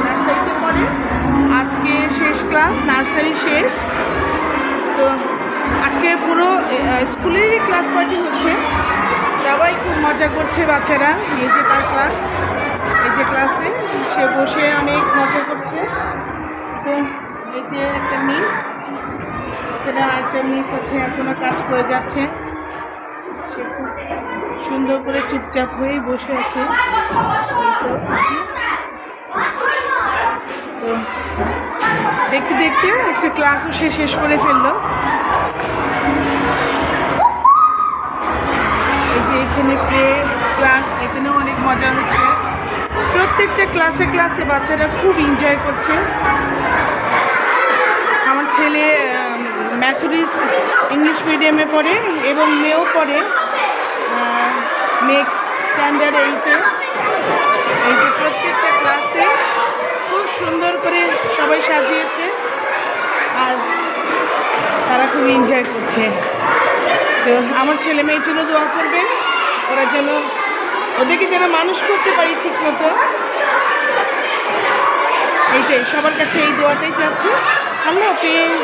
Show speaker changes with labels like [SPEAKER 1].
[SPEAKER 1] নার্সারিতে পড়ে। আজকে শেষ ক্লাস, নার্সারি শেষ। তো আজকে পুরো স্কুলেরই ক্লাস পার্টি হচ্ছে, সবাই খুব মজা করছে বাচ্চারা। এই যে তার ক্লাস, এই যে ক্লাসে সে বসে অনেক মজা করছে। তো এই যে একটা মিস, এখানে একটা মিস আছে, এখনো কাজ করে যাচ্ছে। সে খুব সুন্দর করে চুপচাপ হয়েই বসে আছে। তো দেখতে দেখতে একটা ক্লাসও সে শেষ করে ফেললো। এই যে এখানে প্লে ক্লাস, এখানেও অনেক মজা হচ্ছে। প্রত্যেকটা ক্লাসে ক্লাসে বাচ্চারা খুব এনজয় করছে। আমার ছেলে মেথডিস্ট ইংলিশ মিডিয়ামে পড়ে এবং মেয়েও পড়ে, মেয়ে স্ট্যান্ডার্ড 8-এ। এই যে প্রত্যেকটা ক্লাসে খুব সুন্দর করে সবাই সাজিয়েছে আর তারা খুব এনজয় করছে। তো আমার ছেলে মেয়ের জন্য দোয়া করবেন, ওরা যেন ওদেরকে যেন মানুষ করতে পারি ঠিক মতো। এইটাই সবার কাছে, এই দোয়াটাই চাচ্ছি। আল্লাহ হাফেজ।